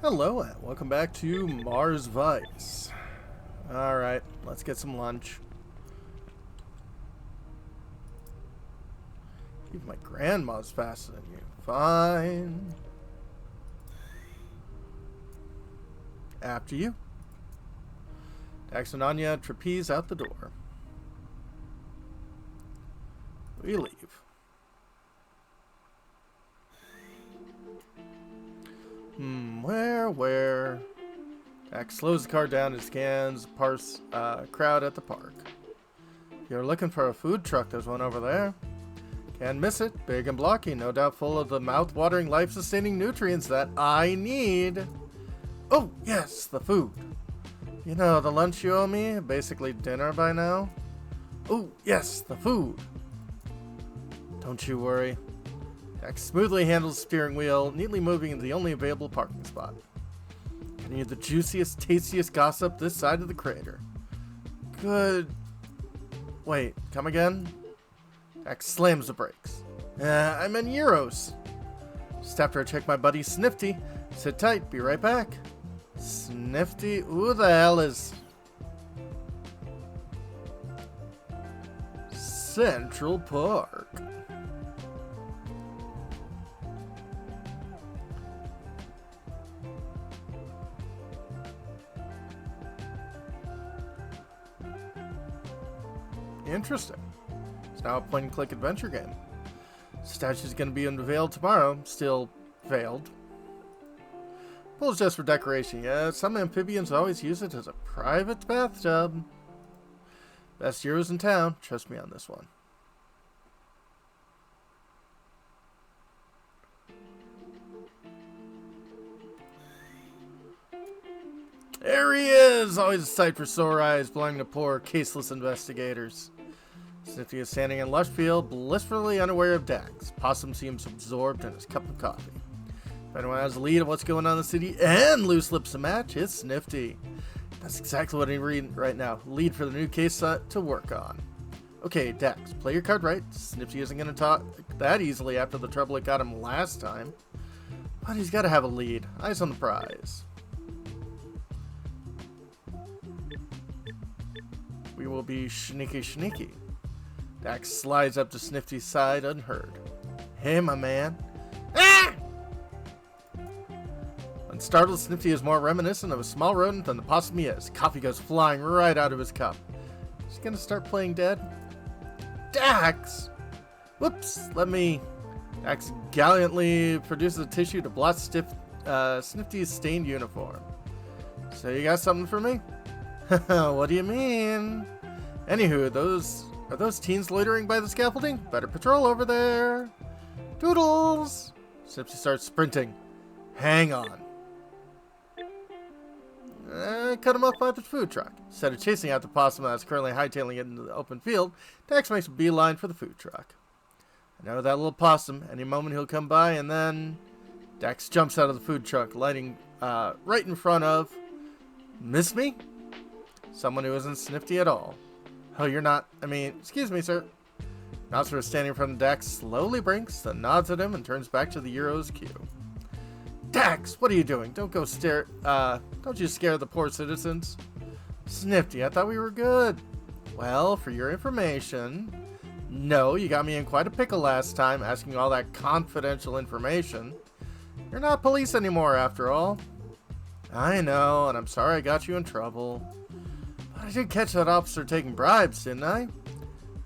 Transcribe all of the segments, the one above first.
Hello and welcome back to Mars Vice. Alright, let's get some lunch. Even my grandma's faster than you. Fine. After you. Dax and Anya trapeze out the door. We leave. Where? Dax slows the car down and scans parse crowd at the park. If you're looking for a food truck, there's one over there. Can't miss it. Big and blocky, no doubt full of the mouth-watering, life-sustaining nutrients that I need. Oh, yes, the food. You know, the lunch you owe me, basically dinner by now. Oh, yes, the food. Don't you worry. Dax smoothly handles the steering wheel, neatly moving into the only available parking spot. Can you the juiciest, tastiest gossip this side of the crater? Good. Wait, come again? Dax slams the brakes. I'm in Euros. Just after I check my buddy Snifty. Sit tight, be right back. Snifty? Who the hell is... Central Park? Interesting. It's now a point-and-click adventure game. Statue's going to be unveiled tomorrow. Still veiled. Pool's just for decoration. Yeah, some amphibians always use it as a private bathtub. Best Euros in town. Trust me on this one. There he is! Always a sight for sore eyes, belonging to poor, caseless investigators. Snifty is standing in lush field, blissfully unaware of Dax. Possum seems absorbed in his cup of coffee. If anyone has a lead of what's going on in the city and loose lips to match, it's Snifty. That's exactly what I need right now. Lead for the new case to work on. Okay, Dax, play your card right. Snifty isn't going to talk that easily after the trouble it got him last time. But he's got to have a lead. Eyes on the prize. We will be sneaky. Dax slides up to Snifty's side unheard. Hey, my man. Ah! Unstartled, Snifty is more reminiscent of a small rodent than the possum he is. Coffee goes flying right out of his cup. He's gonna start playing dead? Dax! Whoops, Dax gallantly produces a tissue to blot Snifty's stained uniform. So you got something for me? What do you mean? Anywho, are those teens loitering by the scaffolding? Better patrol over there. Doodles! Snifty starts sprinting. Hang on. Cut him off by the food truck. Instead of chasing out the possum that's currently hightailing it into the open field, Dax makes a beeline for the food truck. I know that little possum. Any moment he'll come by, and then... Dax jumps out of the food truck, lighting right in front of... Miss me? Someone who isn't Snifty at all. Oh, you're not... excuse me, sir. Nosfer standing in front of Dax slowly blinks, then nods at him and turns back to the Euros queue. Dax, what are you doing? Don't you scare the poor citizens. Snifty, I thought we were good. Well, for your information... No, you got me in quite a pickle last time, asking all that confidential information. You're not police anymore, after all. I know, and I'm sorry I got you in trouble. But I did catch that officer taking bribes, didn't I?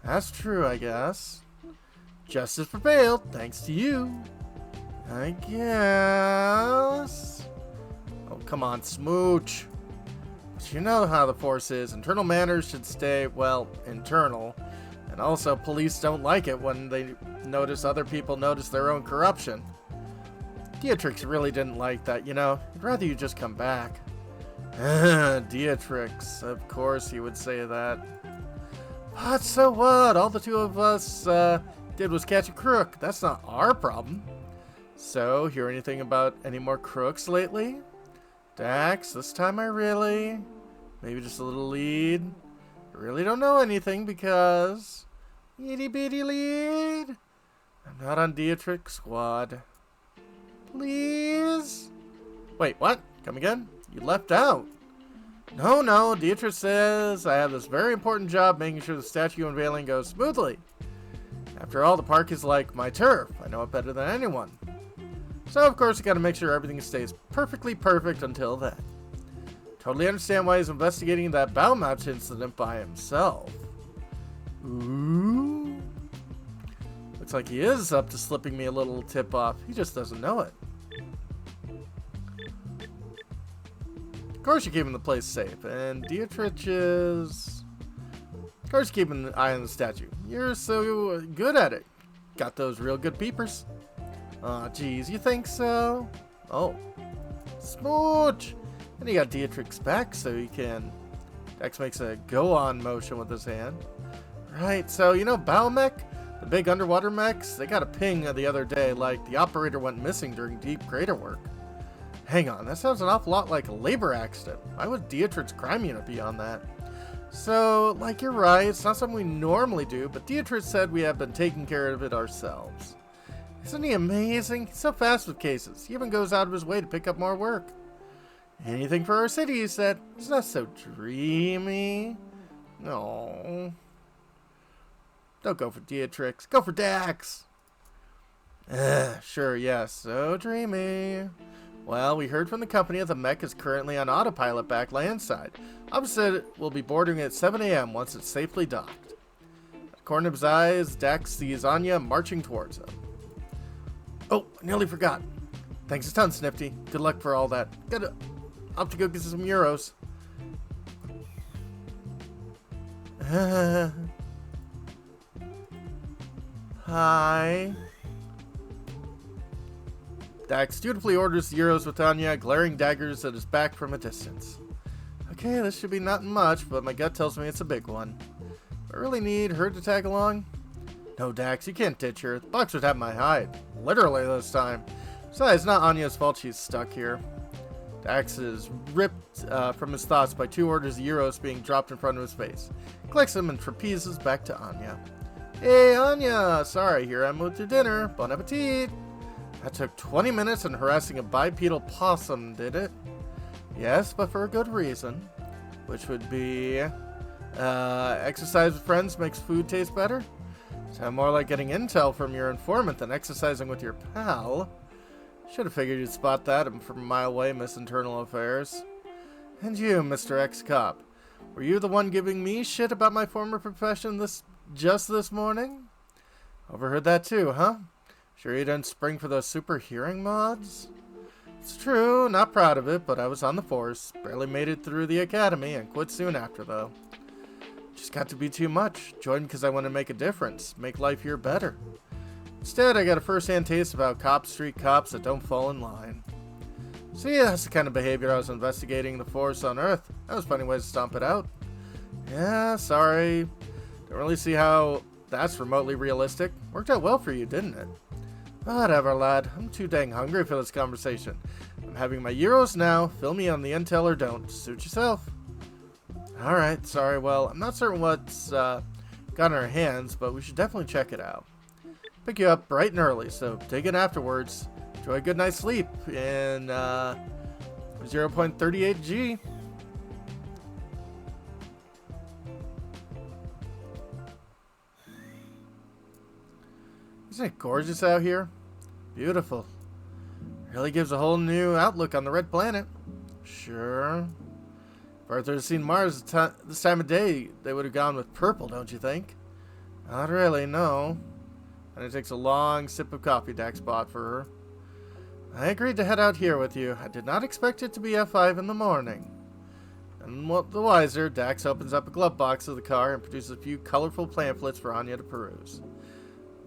That's true, I guess. Justice prevailed, thanks to you. I guess. Oh, come on, smooch. But you know how the force is. Internal manners should stay, well, internal. And also, police don't like it when they notice other people notice their own corruption. Dietrich really didn't like that, you know. He'd rather you just come back. Dietrich, of course he would say that. But so what? All the two of us did was catch a crook. That's not our problem. So, hear anything about any more crooks lately? Dax, this time maybe just a little lead. I really don't know anything because... Itty bitty lead. I'm not on Dietrich's squad. Please? Wait, what? Come again? You left out. No, Dietrich says I have this very important job making sure the statue unveiling goes smoothly. After all, the park is like my turf. I know it better than anyone. So, of course, I gotta make sure everything stays perfectly perfect until then. Totally understand why he's investigating that bow match incident by himself. Ooh. Looks like he is up to slipping me a little tip off. He just doesn't know it. Of course you're keeping the place safe, and Dietrich is... Of course you're keeping an eye on the statue. You're so good at it. Got those real good peepers. Aw, geez, you think so? Oh. Smooch! And he got Dietrich's back so he can... Dex makes a go-on motion with his hand. Right, so you know Baomech? The big underwater mechs? They got a ping the other day like the operator went missing during deep crater work. Hang on, that sounds an awful lot like a labor accident. Why would Dietrich's crime unit be on that? So, like, you're right, it's not something we normally do, but Dietrich said we have been taking care of it ourselves. Isn't he amazing? He's so fast with cases. He even goes out of his way to pick up more work. Anything for our city, he said. Isn't that so dreamy? No. Don't go for Dietrich. Go for Dax. Sure, yes. So dreamy. Well, we heard from the company that the mech is currently on autopilot back landside. Opposite will be boarding at 7 a.m. once it's safely docked. At the corner of his eyes, Dax sees Anya marching towards him. Oh, I nearly forgot. Thanks a ton, Snifty. Good luck for all that. I'll have to go get some euros. Hi. Dax dutifully orders the euros with Anya, glaring daggers at his back from a distance. Okay, this should be nothing much, but my gut tells me it's a big one. I really need her to tag along? No, Dax, you can't ditch her. The box would have my hide. Literally this time. Besides, it's not Anya's fault she's stuck here. Dax is ripped from his thoughts by 2 orders of euros being dropped in front of his face. Clicks them and trapezes back to Anya. Hey, Anya! Sorry, here I'm with your dinner. Bon appetit! That took 20 minutes and harassing a bipedal possum, did it? Yes, but for a good reason. Which would be... exercise with friends makes food taste better? Sound more like getting intel from your informant than exercising with your pal. Should have figured you'd spot that from a mile away, Miss Internal Affairs. And you, Mr. Ex-Cop. Were you the one giving me shit about my former profession just this morning? Overheard that too, huh? Sure you didn't spring for those super hearing mods? It's true, not proud of it, but I was on the force. Barely made it through the academy and quit soon after, though. Just got to be too much. Joined because I want to make a difference. Make life here better. Instead, I got a first-hand taste about cop street cops that don't fall in line. See, that's the kind of behavior I was investigating the force on Earth. That was a funny way to stomp it out. Yeah, sorry. Don't really see how that's remotely realistic. Worked out well for you, didn't it? Whatever, lad. I'm too dang hungry for this conversation. I'm having my euros now. Fill me on the intel or don't. Suit yourself. Alright, sorry. Well, I'm not certain what's got in our hands, but we should definitely check it out. Pick you up bright and early, so dig in afterwards. Enjoy a good night's sleep in 0.38 G. Isn't it gorgeous out here? Beautiful. Really gives a whole new outlook on the red planet. Sure. If Arthur had seen Mars this time of day, they would have gone with purple, don't you think? Not really, no. And it takes a long sip of coffee Dax bought for her. I agreed to head out here with you. I did not expect it to be F5 in the morning. And what the wiser, Dax opens up a glove box of the car and produces a few colorful pamphlets for Anya to peruse.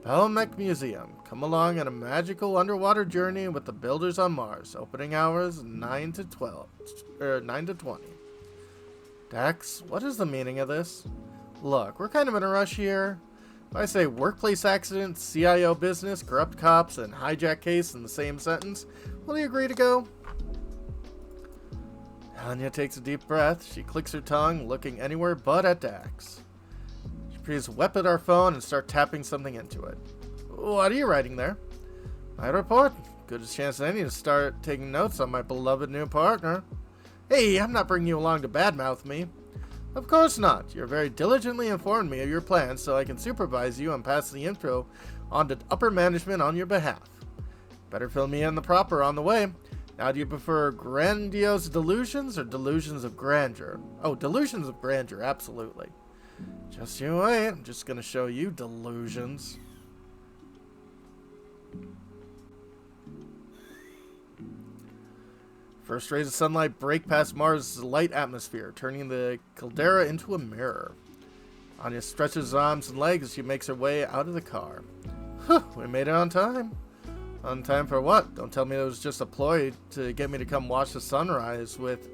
Baomech Museum. Come along on a magical underwater journey with the builders on Mars. Opening hours 9 to 20. Dax, what is the meaning of this? Look, we're kind of in a rush here. If I say workplace accident, CIO business, corrupt cops, and hijack case in the same sentence, will you agree to go? Anya takes a deep breath. She clicks her tongue, looking anywhere but at Dax. She presses whip at our phone and start tapping something into it. What are you writing there? My report. Good a chance as any to start taking notes on my beloved new partner. Hey, I'm not bringing you along to badmouth me. Of course not. You're very diligently informed me of your plans so I can supervise you and pass the info on to upper management on your behalf. Better fill me in the proper on the way. Now, do you prefer grandiose delusions or delusions of grandeur? Oh, delusions of grandeur, absolutely. Just you wait. I'm just going to show you delusions. First rays of sunlight break past Mars' light atmosphere, turning the caldera into a mirror. Anya stretches her arms and legs as she makes her way out of the car. Whew, we made it on time. On time for what? Don't tell me it was just a ploy to get me to come watch the sunrise with...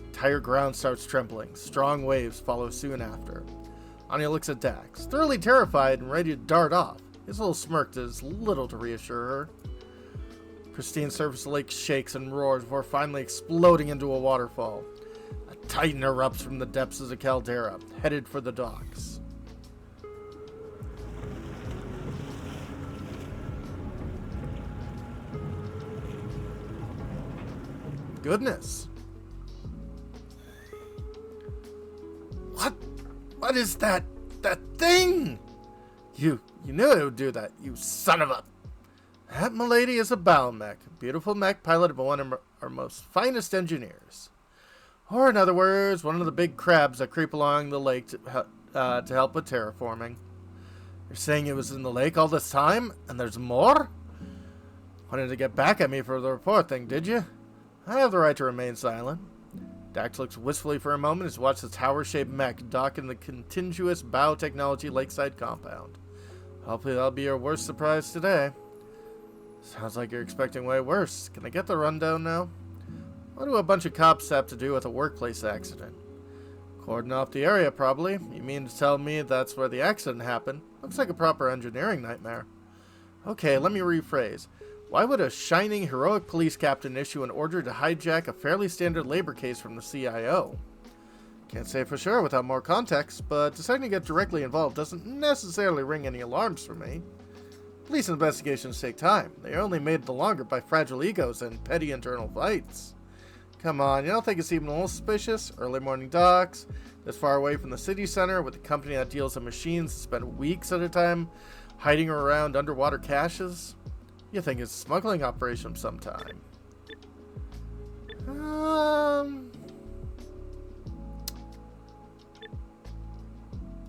Entire ground starts trembling. Strong waves follow soon after. Anya looks at Dax, thoroughly terrified and ready to dart off. His little smirk does little to reassure her. Pristine surface of the lake shakes and roars before finally exploding into a waterfall. A titan erupts from the depths of the caldera, headed for the docks. Goodness. What is that thing? You knew it would do that, you son of a... That, milady, is a bow mech. A beautiful mech piloted by one of our most finest engineers. Or, in other words, one of the big crabs that creep along the lake to help with terraforming. You're saying it was in the lake all this time, and there's more? Wanted to get back at me for the report thing, did you? I have the right to remain silent. Dax looks wistfully for a moment as he watches the tower-shaped mech dock in the contiguous Bow Technology lakeside compound. Hopefully that'll be your worst surprise today. Sounds like you're expecting way worse. Can I get the rundown now? What do a bunch of cops have to do with a workplace accident? Cordon off the area, probably. You mean to tell me that's where the accident happened? Looks like a proper engineering nightmare. Okay, let me rephrase. Why would a shining, heroic police captain issue an order to hijack a fairly standard labor case from the CIO? Can't say for sure without more context, but deciding to get directly involved doesn't necessarily ring any alarms for me. Police investigations take time. They are only made the longer by fragile egos and petty internal fights. Come on, you don't think it's even a little suspicious? Early morning docks, this far away from the city center, with a company that deals in machines that spend weeks at a time hiding around underwater caches? You think it's a smuggling operation of some time.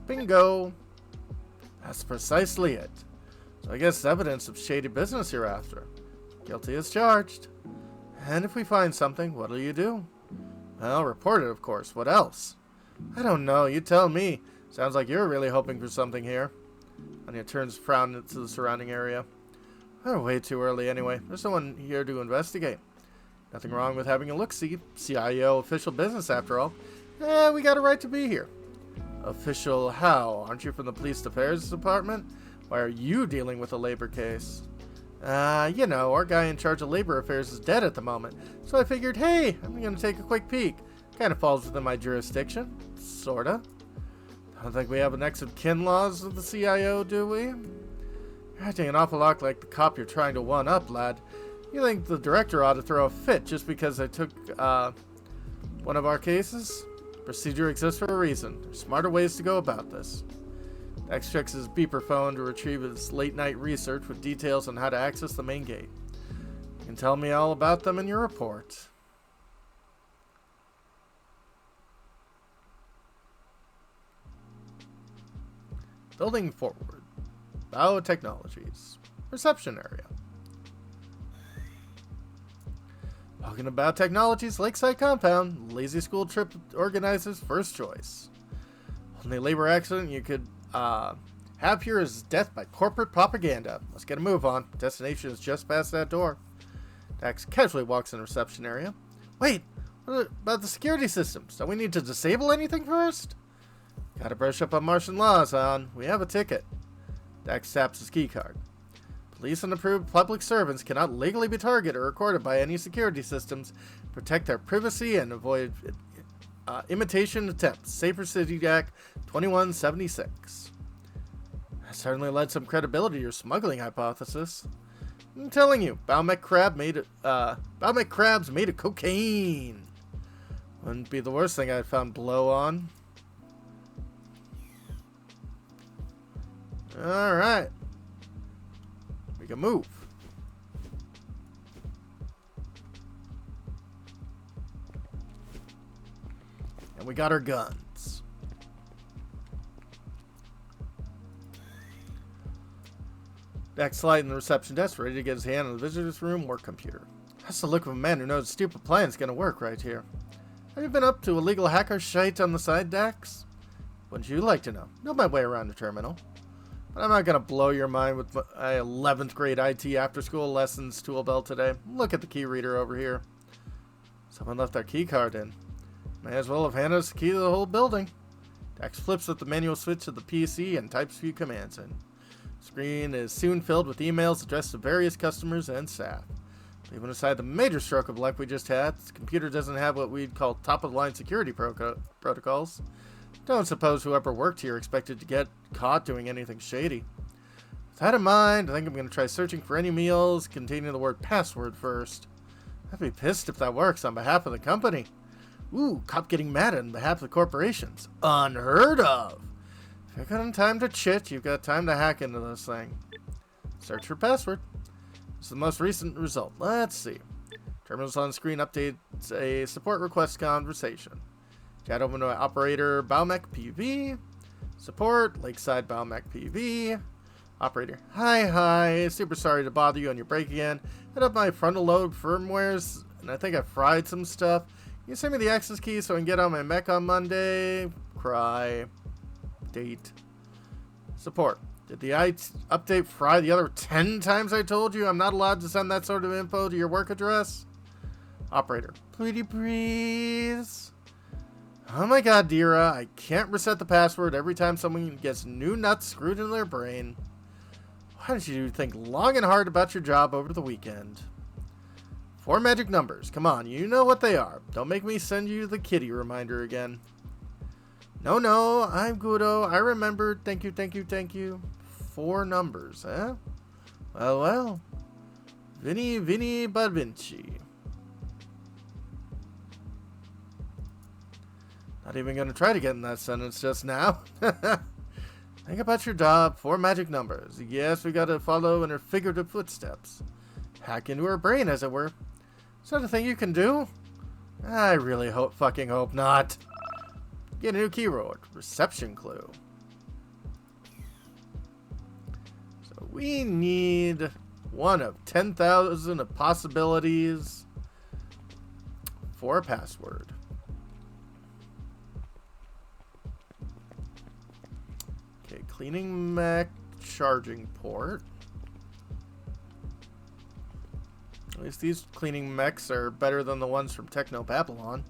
Bingo. That's precisely it. So I guess evidence of shady business you're after. Guilty as charged. And if we find something, what'll you do? Well, report it, of course. What else? I don't know. You tell me. Sounds like you're really hoping for something here. Anya turns frown into the surrounding area. Oh, way too early anyway. There's no one here to investigate. Nothing wrong with having a look-see. CIO official business, after all. We got a right to be here. Official how? Aren't you from the police affairs department? Why are you dealing with a labor case? You know, our guy in charge of labor affairs is dead at the moment. So I figured, hey, I'm going to take a quick peek. Kind of falls within my jurisdiction. Sorta. I don't think we have a next of kin laws of the CIO, do we? You're acting an awful lot like the cop you're trying to one-up, lad. You think the director ought to throw a fit just because I took, one of our cases? Procedure exists for a reason. There's smarter ways to go about this. Dax checks his beeper phone to retrieve his late-night research with details on how to access the main gate. You can tell me all about them in your report. Building forward. Bow Technologies. Reception area. Welcome to Bow Technologies Lakeside Compound. Lazy school trip organizers' first choice. Only labor accident you could have here is death by corporate propaganda. Let's get a move on. Destination is just past that door. Dax casually walks in the reception area. Wait, what about the security systems? Don't we need to disable anything first? Gotta brush up on Martian laws, hon. We have a ticket. Dax taps his keycard. Police and approved public servants cannot legally be targeted or recorded by any security systems. Protect their privacy and avoid imitation attempts. Safer City Act 2176. That certainly led some credibility to your smuggling hypothesis. I'm telling you, Balmec crabs made of cocaine. Wouldn't be the worst thing I found blow on. Alright. We can move. And we got our guns. Dax slide in the reception desk, ready to get his hand on the visitor's room work computer. That's the look of a man who knows a stupid plan's gonna work right here. Have you been up to illegal hacker shite on the side, Dax? Wouldn't you like to know? Know my way around the terminal. But I'm not gonna blow your mind with my 11th grade IT after school lessons tool belt today. Look at the key reader over here. Someone left their key card in. May as well have handed us the key to the whole building. Dax flips at the manual switch of the PC and types a few commands in. Screen is soon filled with emails addressed to various customers and staff. Leaving aside the major stroke of luck we just had, the computer doesn't have what we'd call top-of-the-line security protocols. Don't suppose whoever worked here expected to get caught doing anything shady. With that in mind, I think I'm going to try searching for any meals containing the word password first. I'd be pissed if that works on behalf of the company. Ooh, cop getting mad on behalf of the corporations. Unheard of! If you've got time to chit, you've got time to hack into this thing. Search for password. It's the most recent result. Let's see. Terminals on screen updates a support request conversation. Chat open to operator Balmec PV. Support Lakeside Balmec PV. Operator, hi. Super sorry to bother you on your break again. Hit up my frontal lobe firmwares, and I think I fried some stuff. Can you send me the access key so I can get on my mech on Monday? Cry. Date. Support. Did the update fry the other 10 times I told you I'm not allowed to send that sort of info to your work address? Operator. Please. Oh my god, Dira. I can't reset the password every time someone gets new nuts screwed into their brain. Why don't you think long and hard about your job over the weekend? 4 magic numbers. Come on, you know what they are. Don't make me send you the kitty reminder again. No, I'm goodo. I remembered. Thank you. 4 numbers, eh? Well. Vinny Badvinci. Not even going to try to get in that sentence just now. Think about your job. 4 magic numbers. Yes, we got to follow in her figurative footsteps. Hack into her brain, as it were. Is that a thing you can do? I really fucking hope not. Get a new keyword. Reception clue. So we need one of 10,000 of possibilities for a password. Okay, cleaning mech charging port. At least these cleaning mechs are better than the ones from Techno Babylon.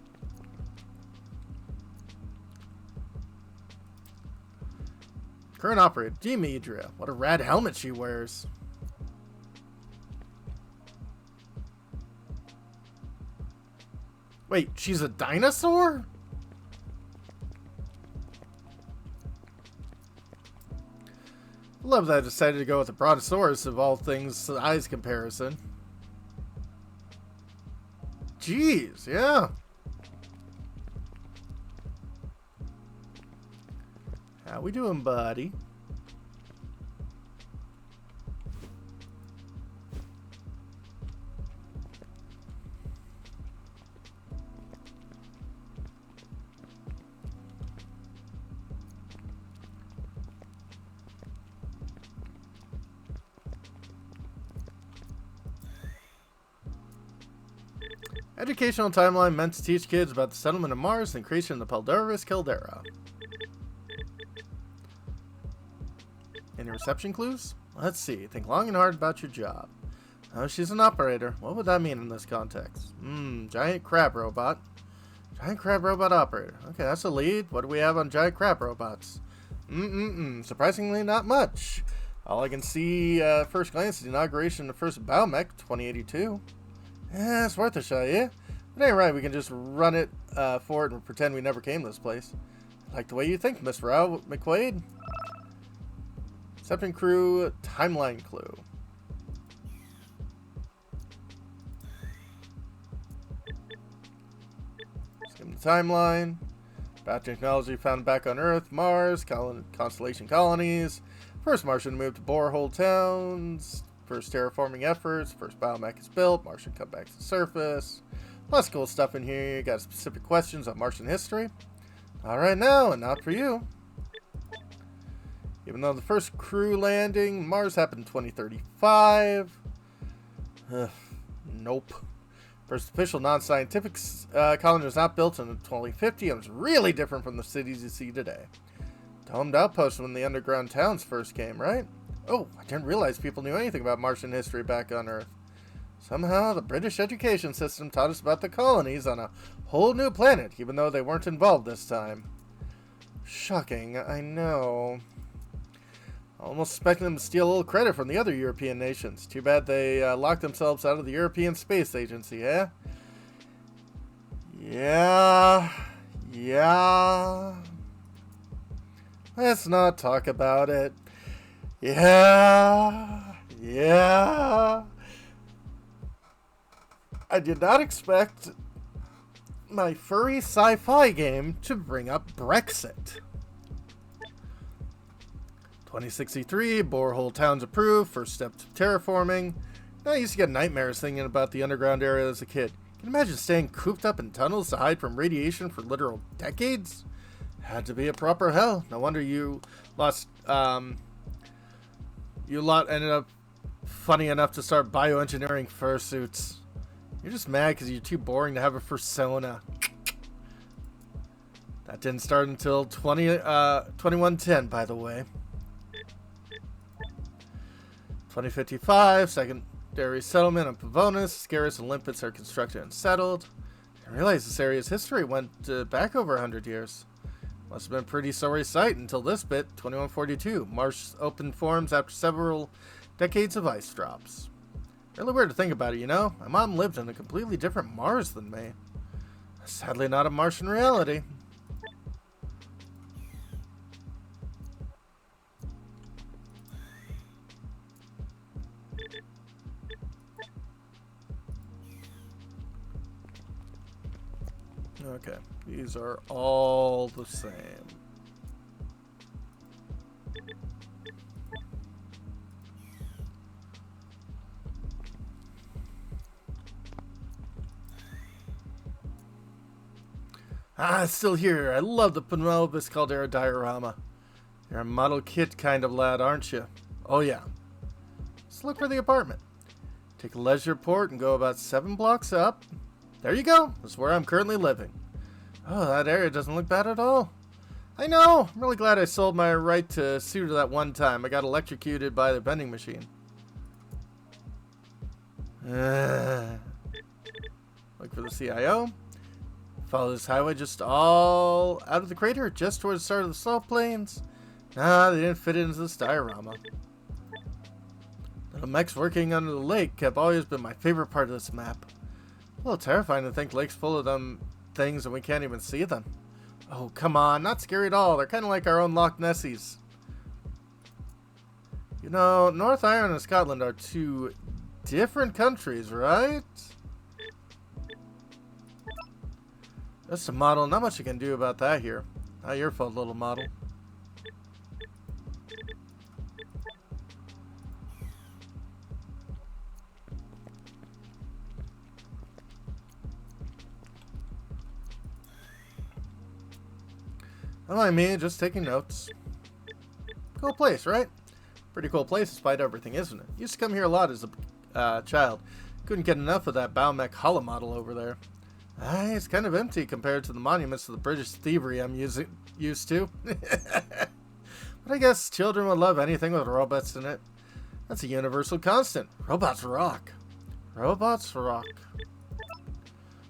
Current operator, Demetria. What a rad helmet she wears. Wait, she's a dinosaur? Love that I decided to go with the Brontosaurus of all things size comparison. Jeez, yeah. How we doing, buddy? Educational timeline meant to teach kids about the settlement of Mars and the creation of the Peldoris Caldera. Any reception clues? Let's see. Think long and hard about your job. Oh, she's an operator. What would that mean in this context? Giant crab robot. Giant crab robot operator. Okay, that's a lead. What do we have on giant crab robots? Surprisingly, not much. All I can see first glance is the inauguration of the first Balmec, 2082. Yeah, it's worth a shot, yeah? It ain't right, we can just run it for it and pretend we never came to this place. I like the way you think, Mr. Al McQuaid. Reception crew timeline clue. timeline. Battery technology found back on Earth, Mars, constellation colonies. First Martian to move to borehole towns. First terraforming efforts. First biomech is built. Martian come back to the surface. Lots of cool stuff in here. You got specific questions on Martian history. All right now, and not for you. Even though the first crew landing Mars happened in 2035. Nope. First official non-scientific colony was not built until 2050 and was really different from the cities you see today. Domed outpost when the underground towns first came, right? Oh, I didn't realize people knew anything about Martian history back on Earth. Somehow, the British education system taught us about the colonies on a whole new planet, even though they weren't involved this time. Shocking, I know. Almost expecting them to steal a little credit from the other European nations. Too bad they locked themselves out of the European Space Agency, eh? Yeah. Let's not talk about it. Yeah. I did not expect my furry sci-fi game to bring up Brexit. 2063, borehole towns approved, first step to terraforming. Now I used to get nightmares thinking about the underground area as a kid. Can you imagine staying cooped up in tunnels to hide from radiation for literal decades? Had to be a proper hell. No wonder you lost, you lot ended up funny enough to start bioengineering fursuits. You're just mad because you're too boring to have a fursona. That didn't start until 2110, by the way. 2055, secondary settlement on Pavonis. Scarus and Limpets are constructed and settled. I realize this area's history went back over 100 years. Must have been a pretty sorry sight until this bit, 2142. Mars opened forms after several decades of ice drops. Really weird to think about it, you know? My mom lived in a completely different Mars than me. Sadly not a Martian reality. Okay, these are all the same. It's still here. I love the Penelope Caldera diorama. You're a model kit kind of lad, aren't you? Oh yeah. Let's look for the apartment. Take a leisure port and go about 7 blocks up. There you go. That's where I'm currently living. Oh, that area doesn't look bad at all. I know. I'm really glad I sold my right to suit that one time. I got electrocuted by the vending machine. Look for the CIO. Follow this highway just all out of the crater, just towards the start of the salt plains. Nah, they didn't fit it into this diorama. Little mechs working under the lake have always been my favorite part of this map. A little terrifying to think lake's full of them things and we can't even see them. Oh, come on, not scary at all. They're kind of like our own Loch Nessies. You know, North Ireland and Scotland are two different countries, right? Just a model. Not much you can do about that here. Not your fault, little model. Don't mind me, just taking notes. Cool place, right? Pretty cool place despite everything, isn't it? Used to come here a lot as a child. Couldn't get enough of that Baumech hollow model over there. It's kind of empty compared to the monuments of the British thievery I'm used to. But I guess children would love anything with robots in it. That's a universal constant. Robots rock. Robots rock.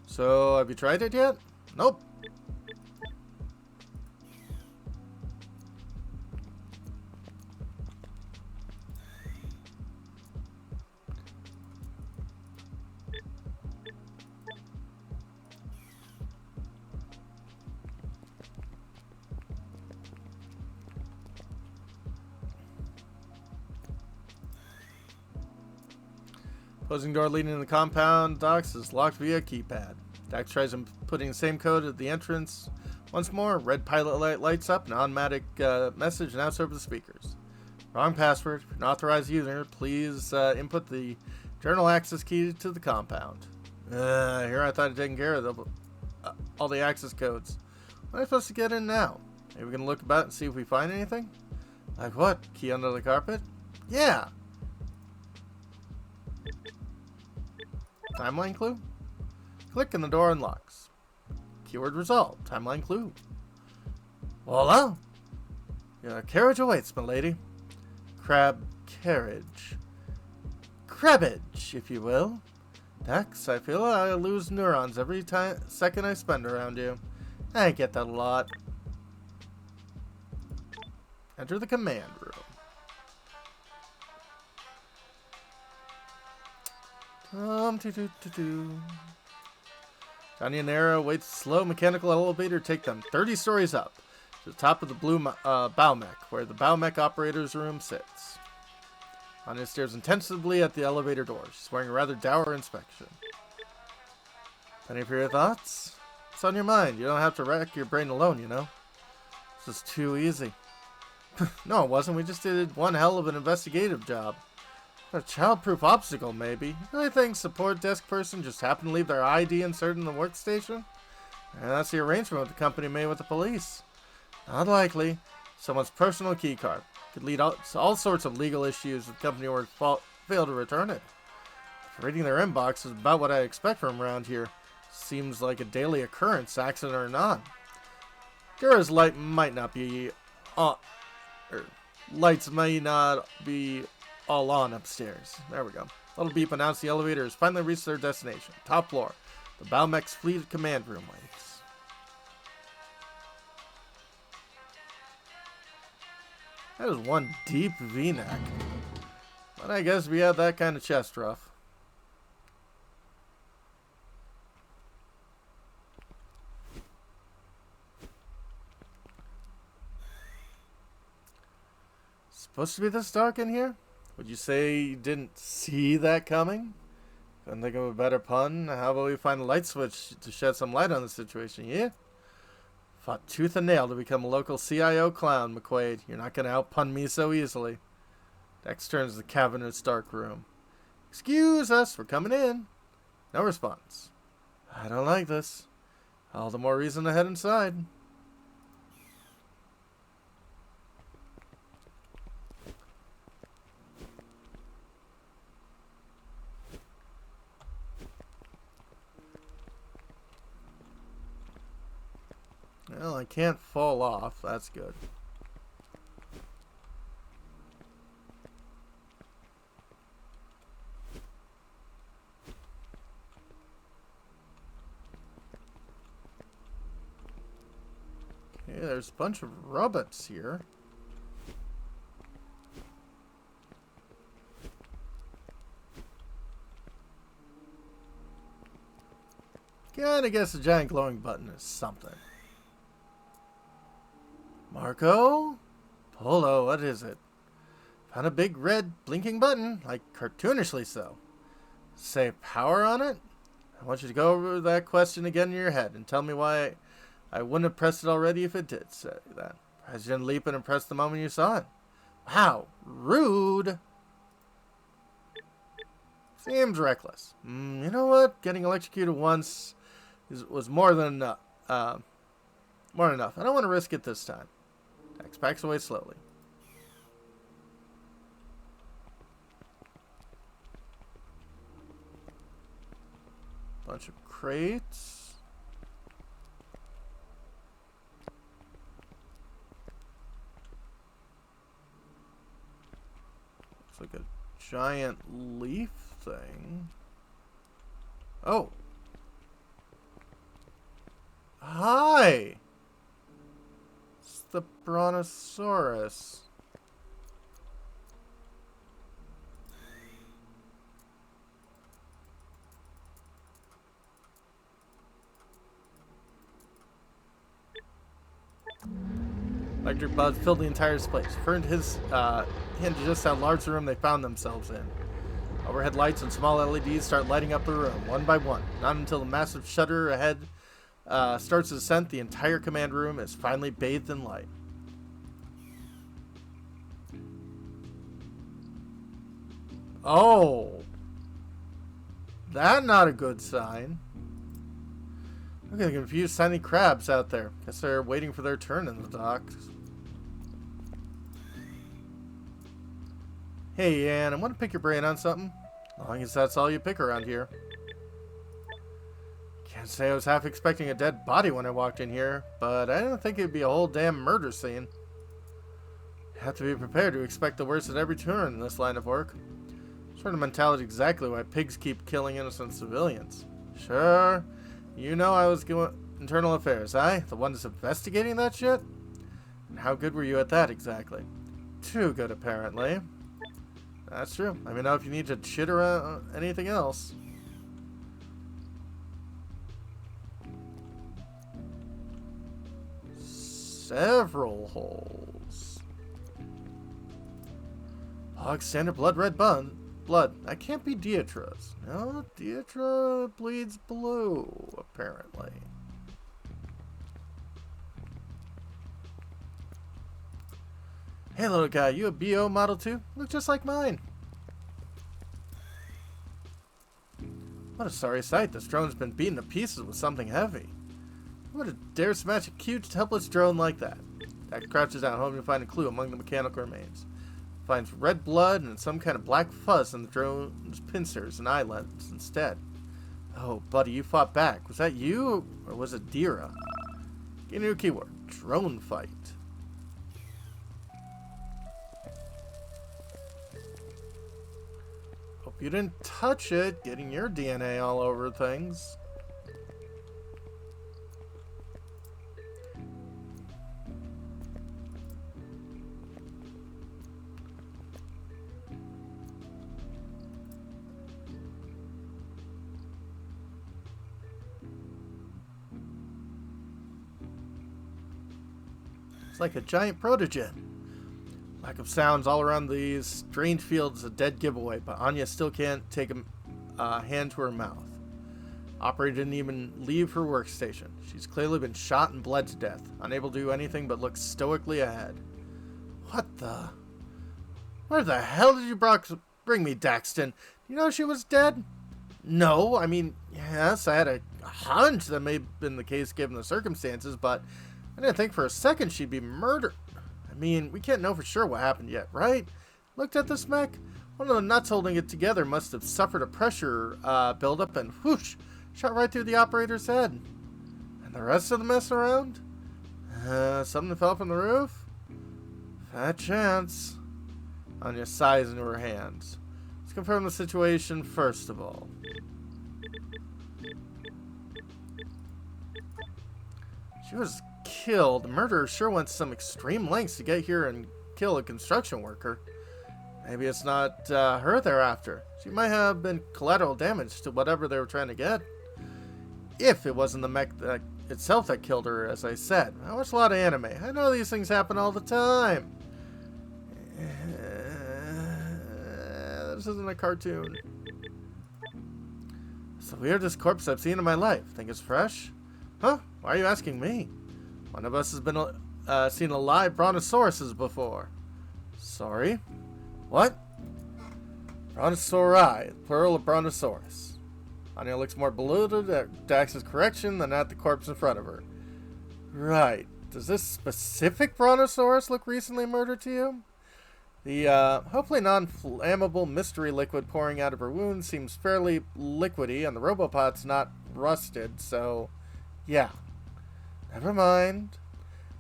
So, have you tried it yet? Nope. Closing door leading to the compound docks is locked via keypad. Dax tries putting the same code at the entrance. Once more, red pilot light lights up, an automatic message announced over the speakers. Wrong password. If you're an authorized user, please input the journal access key to the compound. Here I thought I'd taken care of all the access codes. What am I supposed to get in now? Maybe we can look about and see if we find anything? Like what? Key under the carpet? Yeah! Timeline clue? Click and the door unlocks. Keyword resolved. Timeline clue. Voila! Your carriage awaits, my lady. Crab carriage. Crabbage, if you will. Dax, I feel I lose neurons every second I spend around you. I get that a lot. Enter the command room. Johnny and Nara waits a slow mechanical elevator to take them 30 stories up to the top of the blue Baumech, where the Baumech operator's room sits. Anya stares intensively at the elevator door. She's wearing a rather dour inspection. Any for your thoughts? What's on your mind? You don't have to rack your brain alone, you know? This is too easy. No, it wasn't. We just did one hell of an investigative job. A child-proof obstacle, maybe. You really think support desk person just happened to leave their ID inserted in the workstation? And that's the arrangement the company made with the police. Not likely. Someone's personal key card. Could lead to all sorts of legal issues if the company were to fail to return it. Reading their inbox is about what I expect from around here. Seems like a daily occurrence, accident or not. Gura's light might not be lights may not be all on upstairs. There we go. Little beep announced the elevator has finally reached their destination. Top floor. The Baumech's fleet command room waits. That is one deep V-neck. But I guess we have that kind of chest ruff. Supposed to be this dark in here? Would you say you didn't see that coming? Couldn't think of a better pun. How about we find a light switch to shed some light on the situation, yeah? Fought tooth and nail to become a local CIO clown, McQuaid. You're not going to outpun me so easily. Dex turns to the cabinet's dark room. Excuse us, we're coming in. No response. I don't like this. All the more reason to head inside. Well, I can't fall off. That's good. Okay, there's a bunch of robots here. Kinda guess the giant glowing button is something. Marco? Polo, what is it? Found a big red blinking button, like cartoonishly so. Say power on it? I want you to go over that question again in your head and tell me why I wouldn't have pressed it already if it did say that. Perhaps you didn't leap in and press the moment you saw it. Wow, rude. Seems reckless. You know what? Getting electrocuted once was more than enough. I don't want to risk it this time. Dex backs away slowly. Bunch of crates. Looks like a giant leaf thing. Oh. Hi! It's the Brontosaurus. Electric buzz filled the entire place. Furned his hint just how large the room they found themselves in. Overhead lights and small LEDs start lighting up the room, one by one. Not until the massive shutter ahead starts to descend, the entire command room is finally bathed in light. Oh. That's not a good sign. Look at the confused tiny crabs out there. Guess they're waiting for their turn in the docks. Hey, Ann, I want to pick your brain on something. As long as that's all you pick around here. Can't say I was half expecting a dead body when I walked in here, but I didn't think it'd be a whole damn murder scene. You have to be prepared to expect the worst at every turn in this line of work. Sort of mentality exactly why pigs keep killing innocent civilians. Sure, you know I was internal affairs, the one that's investigating that shit? And how good were you at that exactly? Too good, apparently. That's true. Let me know if you need to shit or anything else. Several holes. Hog standard blood red bun. Blood. That can't be Dietra's. No, Dietra bleeds blue, apparently. Hey, little guy, you a BO model too? Look just like mine. What a sorry sight. This drone's been beaten to pieces with something heavy. Who would have dared smash a cute, helpless drone like that? Dak crouches down, hoping to find a clue among the mechanical remains. Finds red blood and some kind of black fuzz in the drone's pincers and eyelids instead. Oh, buddy, you fought back. Was that you, or was it Dira? Get a new keyword. Drone fight. Hope you didn't touch it, getting your DNA all over things. It's like a giant protogen. Lack of sounds all around these strange fields, a dead giveaway, but Anya still can't take a hand to her mouth. Operator didn't even leave her workstation. She's clearly been shot and bled to death, unable to do anything but look stoically ahead. What the? Where the hell did you bring me, Daxton? You know she was dead? No, I mean, yes, I had a hunch that may have been the case given the circumstances, but I didn't think for a second she'd be murdered. I mean, we can't know for sure what happened yet, right? Looked at this mech? One of the nuts holding it together must have suffered a pressure buildup and whoosh, shot right through the operator's head. And the rest of the mess around? Something fell from the roof? Fat chance. Anya sighs into her hands. Let's confirm the situation first of all. She was killed. The murderer sure went to some extreme lengths to get here and kill a construction worker. Maybe it's not her they're after. She might have been collateral damage to whatever they were trying to get. If it wasn't the mech itself that killed her, as I said. I watch a lot of anime. I know these things happen all the time. This isn't a cartoon. It's the weirdest corpse I've seen in my life. Think it's fresh? Huh? Why are you asking me? One of us has been seen alive brontosauruses before. Sorry? What? Brontosauri, plural of brontosaurus. Anya looks more bewildered at Dax's correction than at the corpse in front of her. Right. Does this specific brontosaurus look recently murdered to you? The hopefully non-flammable mystery liquid pouring out of her wound seems fairly liquidy, and the Robopod's not rusted, so yeah. Never mind.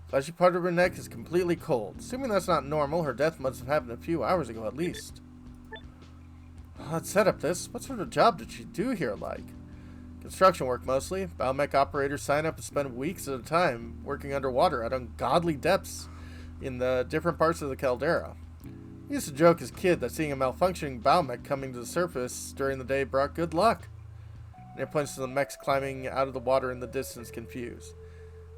Fleshy part of her neck is completely cold. Assuming that's not normal, her death must have happened a few hours ago at least. Let's set up this. What sort of job did she do here like? Construction work mostly. Biomech operators sign up and spend weeks at a time working underwater at ungodly depths in the different parts of the caldera. He used to joke as a kid that seeing a malfunctioning biomech coming to the surface during the day brought good luck. And it points to the mechs climbing out of the water in the distance, confused.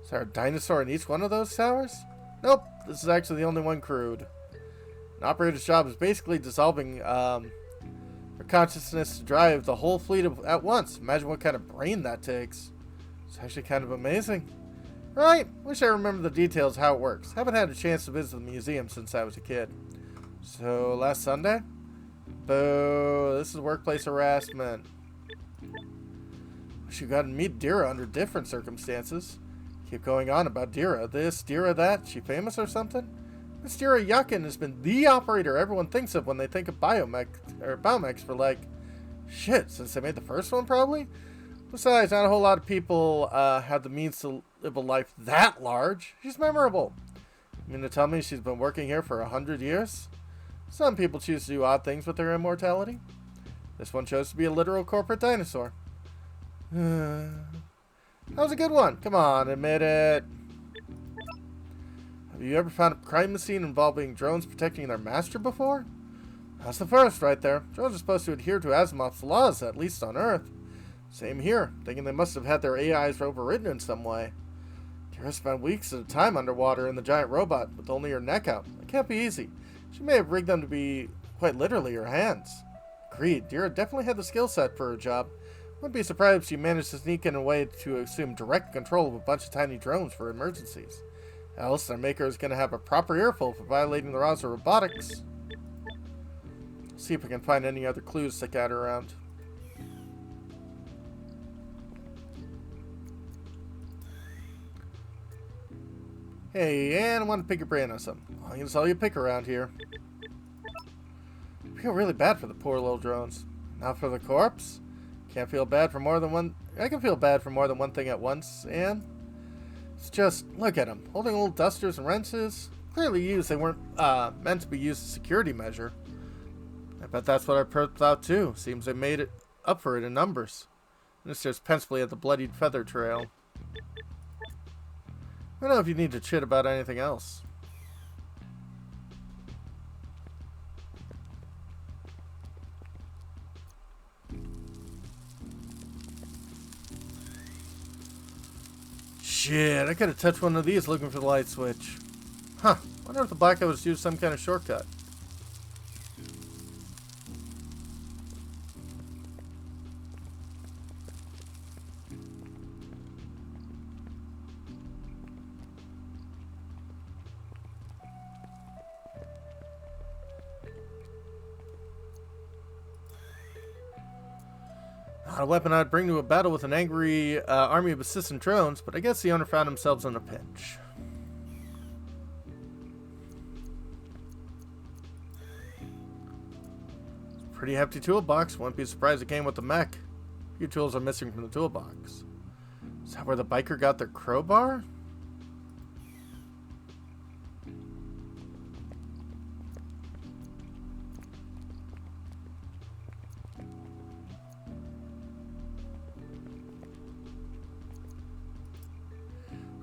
Is there a dinosaur in each one of those towers? Nope, this is actually the only one crewed. An operator's job is basically dissolving For consciousness to drive the whole fleet at once. Imagine what kind of brain that takes. It's actually kind of amazing. Right? Wish I remember the details of how it works. Haven't had a chance to visit the museum since I was a kid. So, last Sunday? Boo. This is workplace harassment. Wish you got to meet Dira under different circumstances. Keep going on about Dira. This, Dira that. She famous or something? Miss Dira Yukin has been the operator everyone thinks of when they think of Biomechs for like, shit, since they made the first one probably? Besides, not a whole lot of people have the means to live a life that large. She's memorable. You mean to tell me she's been working here for 100 years? Some people choose to do odd things with their immortality. This one chose to be a literal corporate dinosaur. That was a good one. Come on, admit it. Have you ever found a crime scene involving drones protecting their master before? That's the first right there. Drones are supposed to adhere to Asimov's laws, at least on Earth. Same here, thinking they must have had their AIs overridden in some way. Dira spent weeks at a time underwater in the giant robot with only her neck out. It can't be easy. She may have rigged them to be, quite literally, her hands. Agreed, Dira definitely had the skill set for her job. Wouldn't be surprised if she managed to sneak in a way to assume direct control of a bunch of tiny drones for emergencies. Else, their maker is going to have a proper earful for violating the laws of robotics. See if I can find any other clues scattered around. Hey, and I want to pick your brain on something. I think it's all you pick around here. I feel really bad for the poor little drones. Not for the corpse? Can't feel bad for more than one. I can feel bad for more than one thing at once, and it's just, look at them, holding little dusters and wrenches. Clearly used, they weren't meant to be used as a security measure. I bet that's what I thought too. Seems they made it up for it in numbers. And this stares pensively at the bloodied feather trail. I don't know if you need to chit about anything else. Shit, I could have touched one of these looking for the light switch. Huh, wonder if the black guy was used some kind of shortcut. Not a weapon I'd bring to a battle with an angry army of assistant drones, but I guess the owner found themselves in a pinch. Pretty hefty toolbox. Wouldn't be surprised it came with the mech. A few tools are missing from the toolbox. Is that where the biker got their crowbar?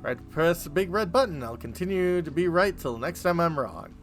Right, press the big red button. I'll continue to be right till next time I'm wrong.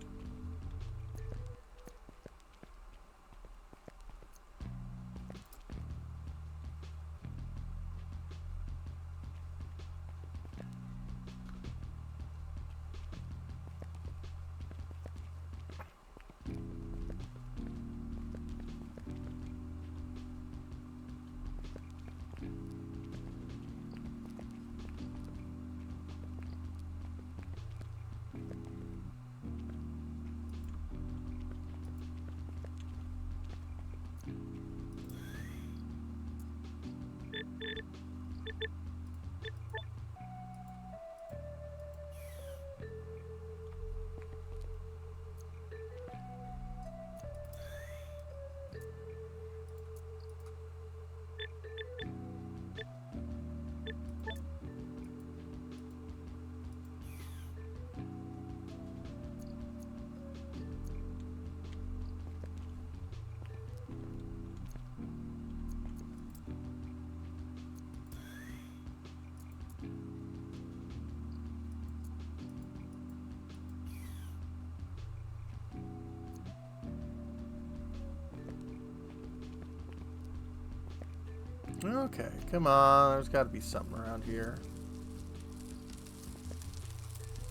Okay, come on. There's got to be something around here.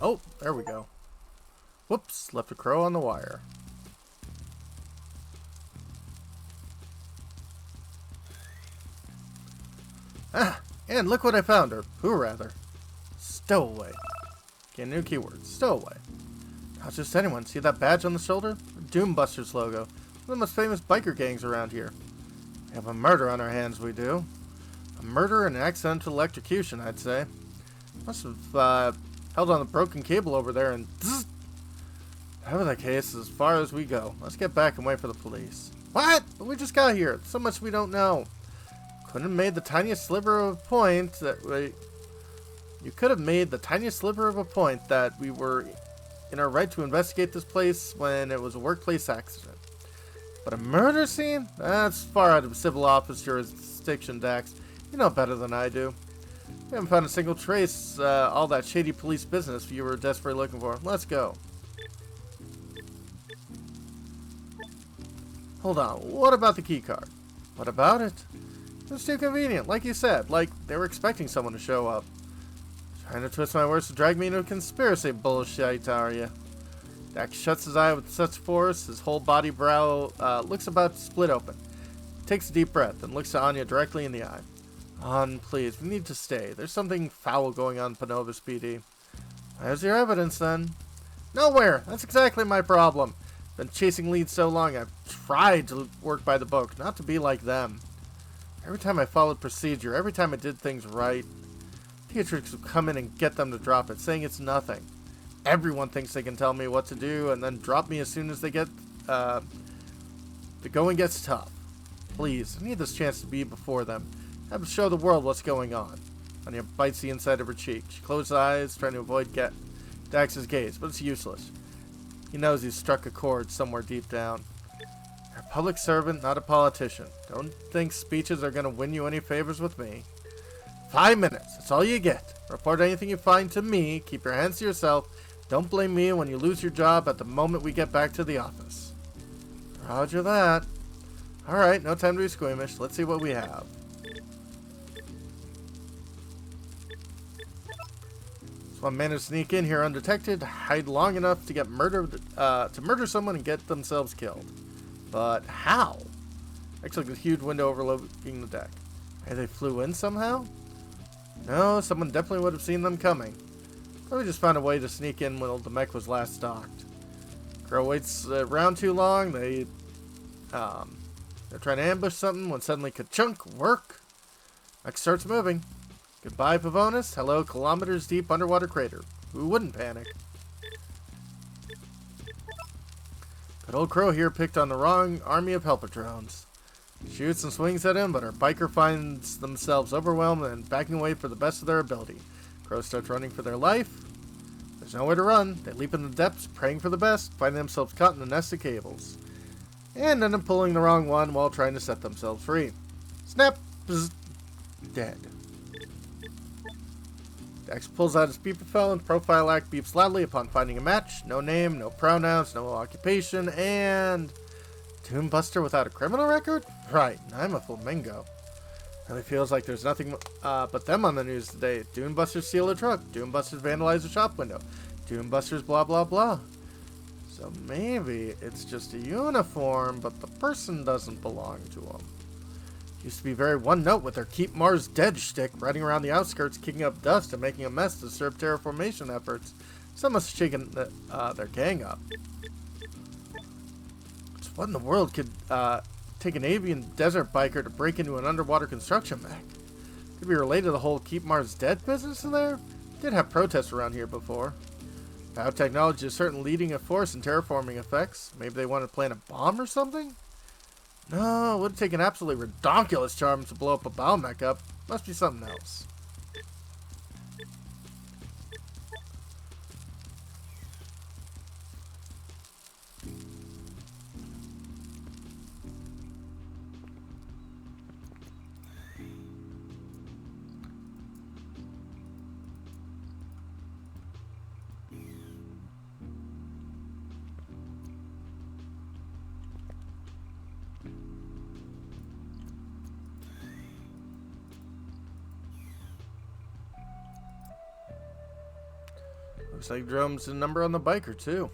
Oh, there we go. Whoops, left a crow on the wire. Ah, and look what I found, or who rather. Stowaway. Get a new keyword. Stowaway. Not just anyone. See that badge on the shoulder? Doombusters logo. One of the most famous biker gangs around here. We have a murder on our hands, we do. A murder and an accidental electrocution, I'd say. Must have held on a broken cable over there and... Zzz. Whatever the case, as far as we go. Let's get back and wait for the police. What? But we just got here. So much we don't know. Couldn't have made the tiniest sliver of a point that we... You could have made the tiniest sliver of a point that we were in our right to investigate this place when it was a workplace accident. But a murder scene? That's far out of civil office jurisdiction, Dax. You know better than I do. We haven't found a single trace, all that shady police business you were desperately looking for. Let's go. Hold on, what about the key card? What about it? It was too convenient, like you said. Like, they were expecting someone to show up. Trying to twist my words to drag me into a conspiracy bullshit, are you? Dax shuts his eye with such force, his whole body brow looks about to split open. Takes a deep breath and looks to Anya directly in the eye. On, please, we need to stay. There's something foul going on in Panovis PD. Where's your evidence, then? Nowhere! That's exactly my problem. Been chasing leads so long, I've tried to work by the book, not to be like them. Every time I followed procedure, every time I did things right, Beatrix would come in and get them to drop it, saying it's nothing. Everyone thinks they can tell me what to do and then drop me as soon as they get, the going gets tough. Please, I need this chance to be before them. Have them show the world what's going on. Anya bites the inside of her cheek. She closes her eyes, trying to avoid Dax's gaze, but it's useless. He knows he's struck a chord somewhere deep down. You're a public servant, not a politician. Don't think speeches are going to win you any favors with me. 5 minutes, that's all you get. Report anything you find to me. Keep your hands to yourself. Don't blame me when you lose your job at the moment we get back to the office. Roger that. Alright, no time to be squeamish. Let's see what we have. One managed to sneak in here undetected, hide long enough to get to murder someone and get themselves killed. But how? Actually, there's a huge window overlooking the deck. Maybe they flew in somehow? No, someone definitely would have seen them coming. Probably just found a way to sneak in when the mech was last stocked. Crow waits around too long. They're trying to ambush something when suddenly ka-chunk, work. Mech starts moving. Goodbye, Pavonis. Hello, kilometers deep underwater crater. Who wouldn't panic? Good old Crow here picked on the wrong army of helper drones. Shoots and swings at him, but our biker finds themselves overwhelmed and backing away for the best of their ability. Crow starts running for their life. There's nowhere to run. They leap in the depths, praying for the best, find themselves caught in a nest of cables. And end up pulling the wrong one while trying to set themselves free. Snap! Bzz, dead. Dax pulls out his beeper and Profile Act beeps loudly upon finding a match. No name, no pronouns, no occupation, and... Doombuster without a criminal record? Right, I'm a flamingo. Really feels like there's nothing but them on the news today. Doombusters steal a truck. Doombusters vandalize a shop window. Doombusters blah blah blah. So maybe it's just a uniform, but the person doesn't belong to them. Used to be very one note with their Keep Mars Dead shtick, riding around the outskirts, kicking up dust and making a mess to disturb terraformation efforts. Someone's shaking their gang up. So what in the world could take an avian desert biker to break into an underwater construction mech? Could be related to the whole Keep Mars Dead business in there? Did have protests around here before. Biotechnology is certainly leading a force in terraforming effects. Maybe they want to plant a bomb or something? No, it would take an absolutely redonkulous charm to blow up a biomech up. Must be something else. Looks like Jerome's the number on the biker, too.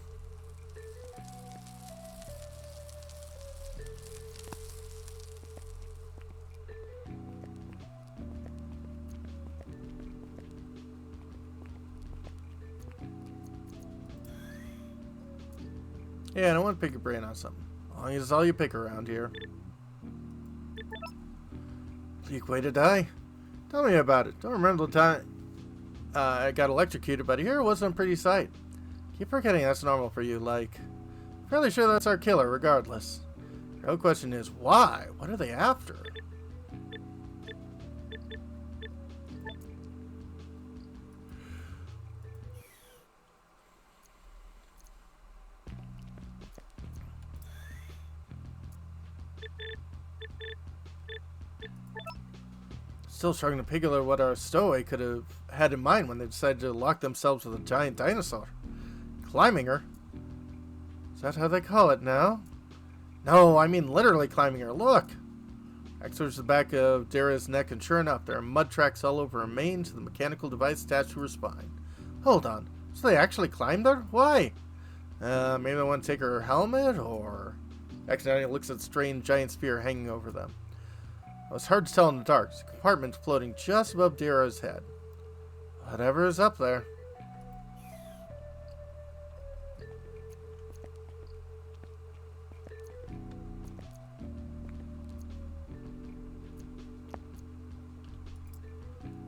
Yeah, I don't want to pick your brain on something. As long as it's all you pick around here. Bleak way to die. Tell me about it. Don't remember the time I got electrocuted, but here it wasn't a pretty sight. Keep forgetting that's normal for you, like... Fairly sure that's our killer, regardless. The real question is, why? What are they after? Still struggling to figure out what our stowaway could have had in mind when they decided to lock themselves with a giant dinosaur. Climbing her? Is that how they call it now? No, I mean literally climbing her. Look! I searched the back of Dara's neck, and sure enough, there are mud tracks all over her mane to the mechanical device attached to her spine. Hold on. So they actually climbed her? Why? Maybe they want to take her helmet, or... Accidentally looks at the strange giant spear hanging over them. It was hard to tell in the dark. The compartment floating just above Dara's head. Whatever is up there.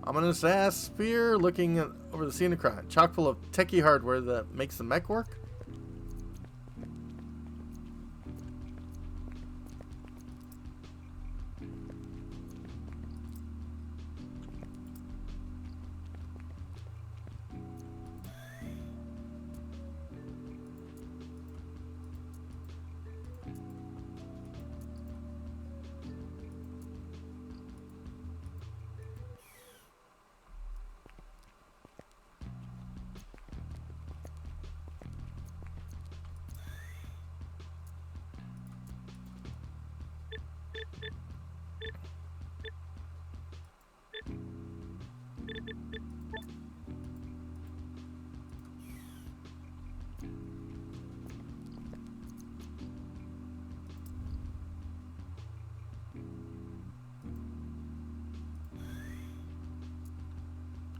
Ominous ass spear looking over the scene of crime. Chock full of techie hardware that makes the mech work.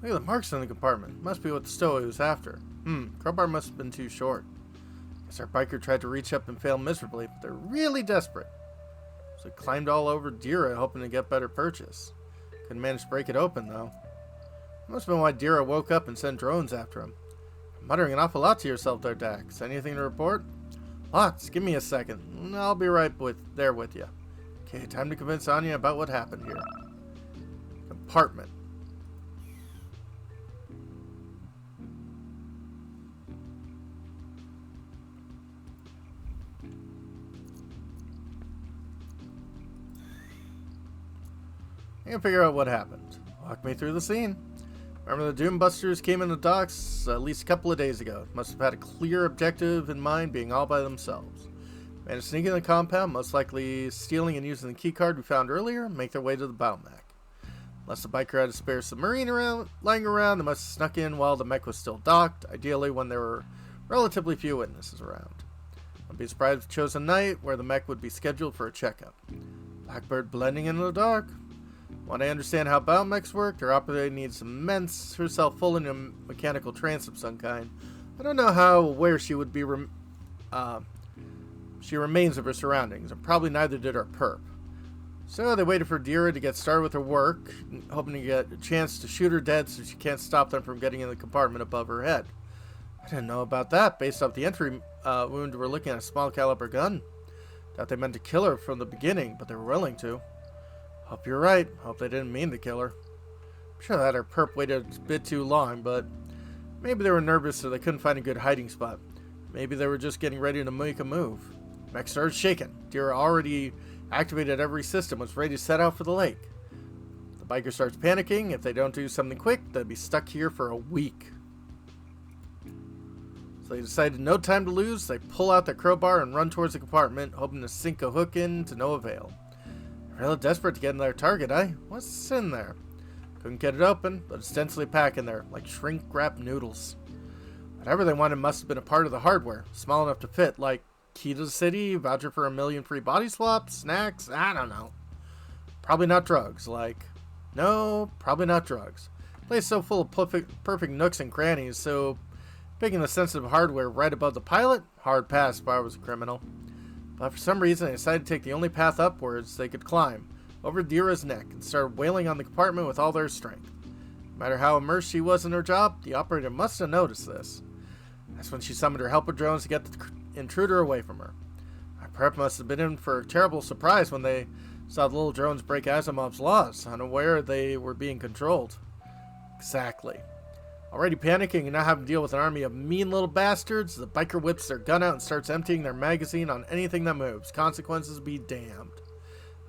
Look at the marks on the compartment. Must be what the stowaway was after. Crowbar must have been too short. Guess our biker tried to reach up and failed miserably, but they're really desperate. So he climbed all over Dira, hoping to get better purchase. Couldn't manage to break it open, though. Must have been why Dira woke up and sent drones after him. You're muttering an awful lot to yourself there, Dax. Anything to report? Lots. Give me a second. I'll be right there with you. Okay, time to convince Anya about what happened here. Compartment. I can figure out what happened. Walk me through the scene. Remember the Doombusters came in the docks at least a couple of days ago. Must have had a clear objective in mind, being all by themselves. Managed to sneak in the compound, most likely stealing and using the keycard we found earlier, and make their way to the Baumech. Unless the biker had a spare submarine lying around, they must have snuck in while the mech was still docked, ideally when there were relatively few witnesses around. I'd be surprised if they chose a night where the mech would be scheduled for a checkup. Blackbird blending in the dark. When I understand how Baumechs work, their operator needs to immerse herself full in a mechanical trance of some kind. I don't know how aware she would be she remains of her surroundings, and probably neither did our perp. So they waited for Dira to get started with her work, hoping to get a chance to shoot her dead so she can't stop them from getting in the compartment above her head. I didn't know about that. Based off the entry wound, we're looking at a small caliber gun. Thought they meant to kill her from the beginning, but they were willing to. Hope you're right. Hope they didn't mean to kill her. I'm sure that her perp waited a bit too long, but maybe they were nervous so they couldn't find a good hiding spot. Maybe they were just getting ready to make a move. Mech started shaking. Dira already activated every system, was ready to set out for the lake. The biker starts panicking. If they don't do something quick, they'll be stuck here for a week. So they decided no time to lose. They pull out their crowbar and run towards the compartment, hoping to sink a hook in to no avail. Really desperate to get in their target, eh? What's in there? Couldn't get it open, but it's densely packed in there, like shrink-wrapped noodles. Whatever they wanted must have been a part of the hardware, small enough to fit, like key to the city, voucher for 1 million free body swaps, snacks, I don't know. Probably not drugs, like... No, probably not drugs. Place so full of perfect nooks and crannies, so... Picking the sensitive hardware right above the pilot? hard pass if I was a criminal. But for some reason, I decided to take the only path upwards they could climb, over Dira's neck, and started wailing on the compartment with all their strength. No matter how immersed she was in her job, the operator must have noticed this. That's when she summoned her helper drones to get the intruder away from her. Our prep must have been in for a terrible surprise when they saw the little drones break Asimov's laws, unaware they were being controlled. Exactly. Already panicking and now having to deal with an army of mean little bastards, the biker whips their gun out and starts emptying their magazine on anything that moves. Consequences be damned.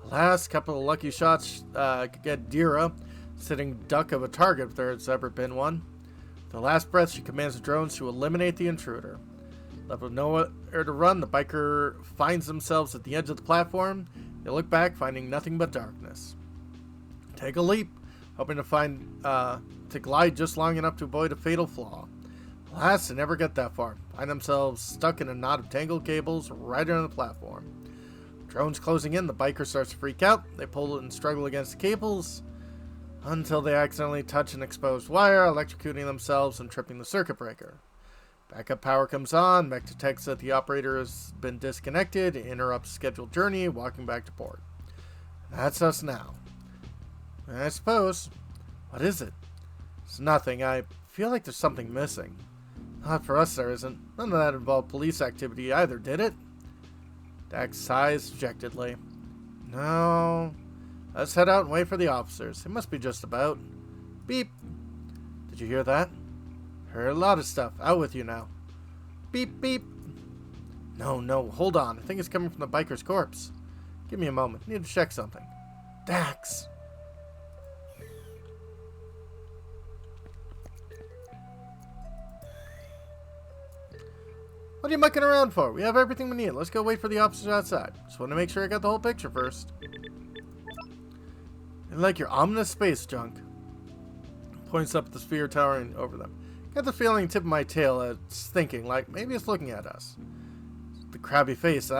The last couple of lucky shots could get Dira, sitting duck of a target if there's ever been one. With her last breath, she commands the drones to eliminate the intruder. Left with nowhere to run, the biker finds themselves at the edge of the platform. They look back, finding nothing but darkness. Take a leap, hoping to glide just long enough to avoid a fatal flaw. Alas, they never get that far. Find themselves stuck in a knot of tangled cables right on the platform. Drones closing in, the biker starts to freak out. They pull and struggle against the cables until they accidentally touch an exposed wire, electrocuting themselves and tripping the circuit breaker. Backup power comes on. Mech detects that the operator has been disconnected, interrupts scheduled journey, walking back to port. That's us now. I suppose. What is it? It's nothing. I feel like there's something missing. Not for us, there isn't. None of that involved police activity either, did it? Dax sighs dejectedly. No. Let's head out and wait for the officers. It must be just about. Beep. Did you hear that? Heard a lot of stuff. Out with you now. Beep, beep. No, hold on. I think it's coming from the biker's corpse. Give me a moment. Need to check something. Dax. What are you mucking around for? We have everything we need. Let's go wait for the officers outside. Just want to make sure I got the whole picture first. I like your ominous space junk. Points up at the sphere towering over them. Got the feeling tip of my tail it's thinking, like maybe it's looking at us. The crabby face,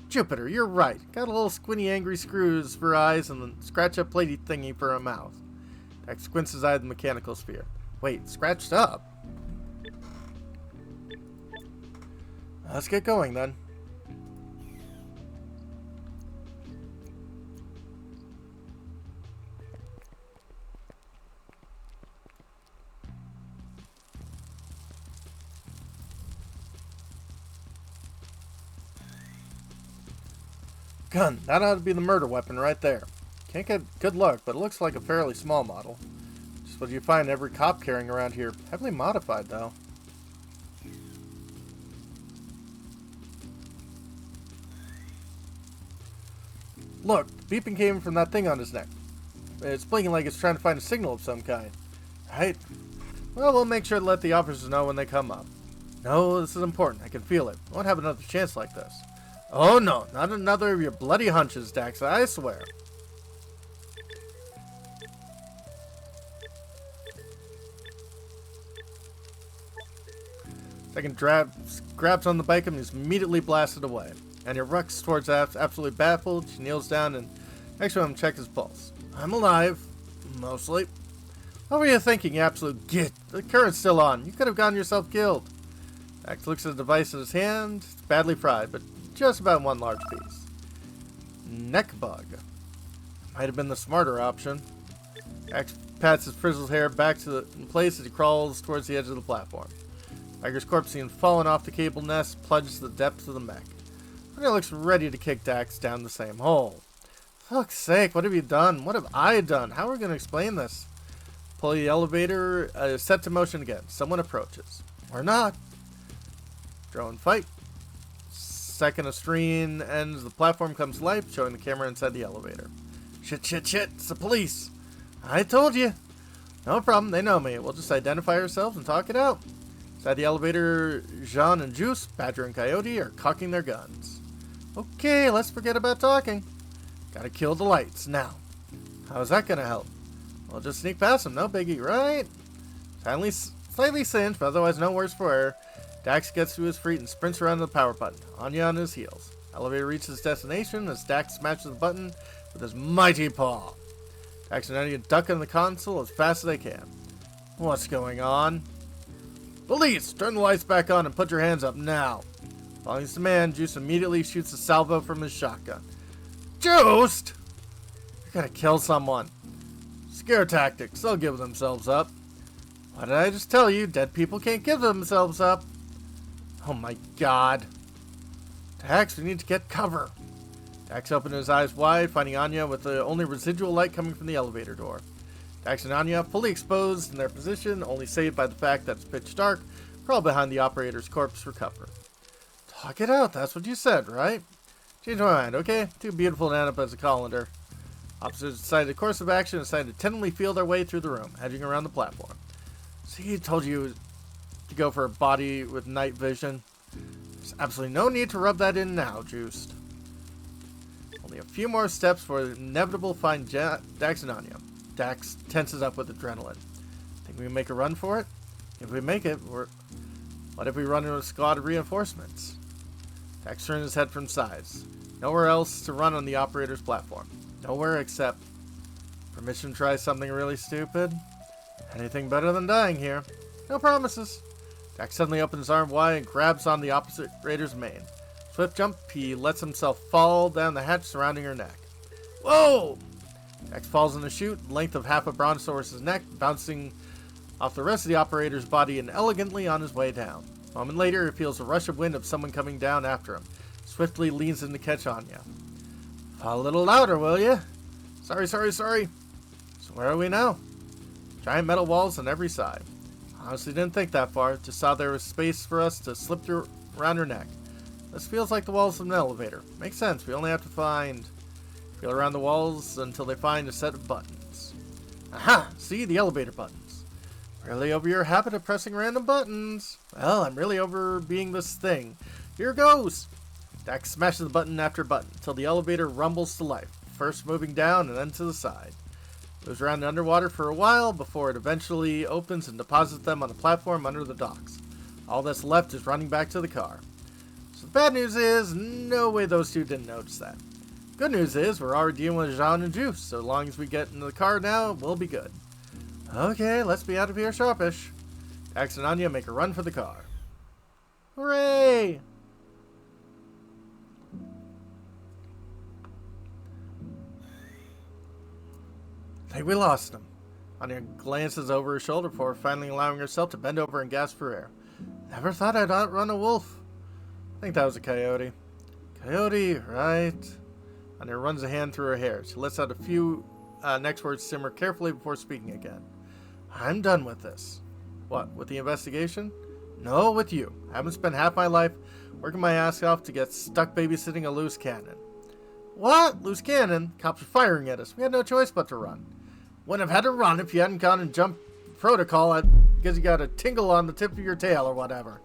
Jupiter, you're right. Got a little squinty angry screws for eyes and the scratch up platey thingy for a mouth. Dax squints his eye at the mechanical sphere. Wait, scratched up? Let's get going then. Gun. That ought to be the murder weapon right there. Can't get good luck, but it looks like a fairly small model. Just what you find every cop carrying around here. Heavily modified, though. Look, the beeping came from that thing on his neck. It's blinking like it's trying to find a signal of some kind. Right? Well, we'll make sure to let the officers know when they come up. No, this is important. I can feel it. I won't have another chance like this. Oh no, not another of your bloody hunches, Dax, I swear. Second grabs on the bike and is immediately blasted away. And he rucks towards absolutely baffled. She kneels down and next to him checks his pulse. I'm alive. Mostly. What were you thinking, you absolute git? The current's still on. You could have gotten yourself killed. Dax looks at the device in his hand. It's badly fried, but just about one large piece. Neck bug. Might have been the smarter option. Dax pats his frizzled hair back in place as he crawls towards the edge of the platform. Tiger's corpse seen falling off the cable nest, plunges to the depths of the mech. He looks ready to kick Dax down the same hole. Fuck's sake, what have you done? What have I done? How are we going to explain this? Pull the elevator, set to motion again. Someone approaches. Or not. Drone fight. Second a screen ends, the platform comes to life, showing the camera inside the elevator. Shit, it's the police. I told you. No problem, they know me. We'll just identify ourselves and talk it out. Inside the elevator, Jean and Juice, Badger and Coyote, are cocking their guns. Okay, let's forget about talking. Gotta kill the lights, now. How's that gonna help? We'll just sneak past them, no biggie, right? Slightly singed, but otherwise no worse for wear. Dax gets to his feet and sprints around to the power button. Anya on his heels. Elevator reaches its destination as Dax smashes the button with his mighty paw. Dax and Anya duck on the console as fast as they can. What's going on? Police! Turn the lights back on and put your hands up now. Following his command, Juiced immediately shoots a salvo from his shotgun. Juiced! You're gonna kill someone. Scare tactics. They'll give themselves up. Why did I just tell you? Dead people can't give themselves up. Oh my god. Dax, we need to get cover. Dax opened his eyes wide, finding Anya with the only residual light coming from the elevator door. Dax and Anya, fully exposed in their position, only saved by the fact that it's pitch dark, crawl behind the operator's corpse for cover. Talk it out, that's what you said, right? Change my mind, okay? Too beautiful to end up as a colander. Officers decided a course of action and decided to tentatively feel their way through the room, edging around the platform. See, he told you to go for a body with night vision. There's absolutely no need to rub that in now, Juiced. Only a few more steps for the inevitable find Dax and Anya. Dax tenses up with adrenaline. Think we can make a run for it? If we make it, what if we run into a squad of reinforcements? Dax turns his head from sides. Nowhere else to run on the operator's platform. Nowhere except permission to try something really stupid. Anything better than dying here. No promises. Dax suddenly opens his arm wide and grabs on the operator's mane. Swift jump, he lets himself fall down the hatch surrounding her neck. Whoa! Dax falls in the chute, length of half a brontosaurus's neck, bouncing off the rest of the operator's body and elegantly on his way down. A moment later, he feels a rush of wind of someone coming down after him. Swiftly leans in to catch Anya. Fall a little louder, will you? Sorry. So where are we now? Giant metal walls on every side. Honestly didn't think that far. Just saw there was space for us to slip through around her neck. This feels like the walls of an elevator. Makes sense. We only have to feel around the walls until they find a set of buttons. Aha! See, the elevator buttons. Really over your habit of pressing random buttons. Well, I'm really over being this thing. Here goes! Dax smashes the button after button until the elevator rumbles to life, first moving down and then to the side. It moves around underwater for a while before it eventually opens and deposits them on a platform under the docks. All that's left is running back to the car. So the bad news is, no way those two didn't notice that. Good news is, we're already dealing with Jean and Juice, so as long as we get into the car now, we'll be good. Okay, let's be out of here sharpish. Dax and Anya make a run for the car. Hooray! I think we lost him. Anya glances over her shoulder before finally allowing herself to bend over and gasp for air. Never thought I'd outrun a wolf. I think that was a coyote. Coyote, right? Anya runs a hand through her hair. She lets out a few next words simmer carefully before speaking again. I'm done with this. What, with the investigation? No, with you. I haven't spent half my life working my ass off to get stuck babysitting a loose cannon. What? Loose cannon? Cops are firing at us. We had no choice but to run. Wouldn't have had to run if you hadn't gone and jumped protocol because you got a tingle on the tip of your tail or whatever.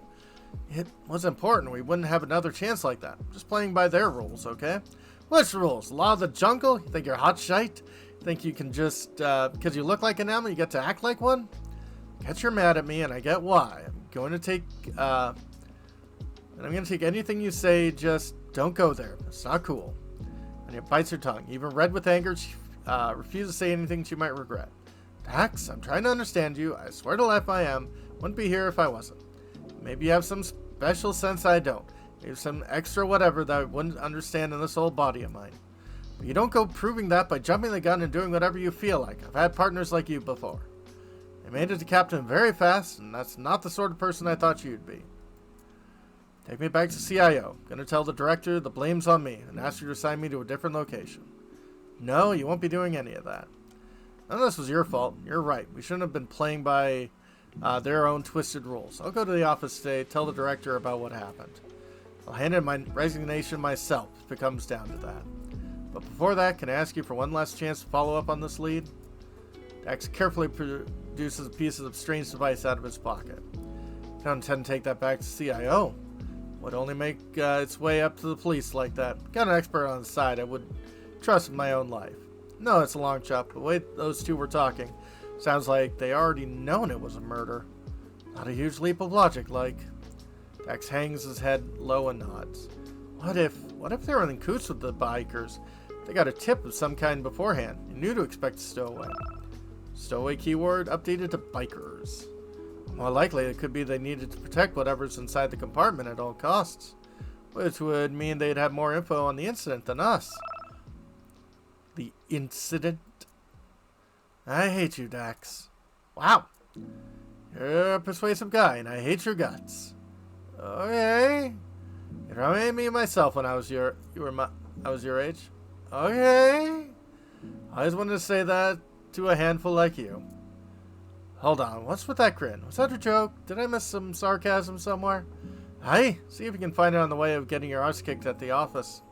It was important. We wouldn't have another chance like that. Just playing by their rules, okay? Which rules? Law of the jungle? You think you're hot shite? Think you can just, because you look like an animal, you get to act like one? Guess you're mad at me, and I get why. I'm going to take anything you say, just don't go there. It's not cool. And it bites her tongue. Even red with anger, she refuses to say anything she might regret. Dax, I'm trying to understand you. I swear to life I am. Wouldn't be here if I wasn't. Maybe you have some special sense I don't. Maybe some extra whatever that I wouldn't understand in this old body of mine. But you don't go proving that by jumping the gun and doing whatever you feel like. I've had partners like you before. I made it to captain very fast, and that's not the sort of person I thought you'd be. Take me back to CIO. Gonna tell the director the blame's on me and ask you to assign me to a different location. No, you won't be doing any of that. None of this was your fault. You're right. We shouldn't have been playing by their own twisted rules. I'll go to the office today, tell the director about what happened. I'll hand in my resignation myself if it comes down to that. But before that, can I ask you for one last chance to follow up on this lead? Dax carefully produces a piece of strange device out of his pocket. I don't intend to take that back to CIO. Would only make its way up to the police like that. Got an expert on the side I would trust with my own life. No, it's a long shot, but the way those two were talking, sounds like they already known it was a murder. Not a huge leap of logic, like. Dax hangs his head low and nods. What if they were in cahoots with the bikers? They got a tip of some kind beforehand. You knew to expect a stowaway. Stowaway keyword updated to bikers. More likely, it could be they needed to protect whatever's inside the compartment at all costs, which would mean they'd have more info on the incident than us. The incident? I hate you, Dax. Wow. You're a persuasive guy, and I hate your guts. Okay. You reminded me of myself when I was your age. Okay. I always wanted to say that to a handful like you. Hold on, what's with that grin? Was that a joke? Did I miss some sarcasm somewhere? Hey, see if you can find it on the way of getting your arse kicked at the office.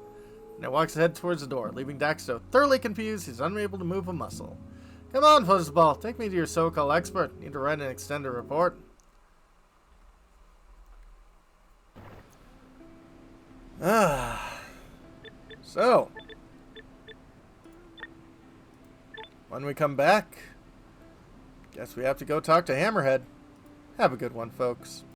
And it walks ahead towards the door, leaving Dax so thoroughly confused he's unable to move a muscle. Come on, Fuzzball, take me to your so-called expert. Need to write an extended report. So, when we come back, guess we have to go talk to Hammerhead. Have a good one, folks.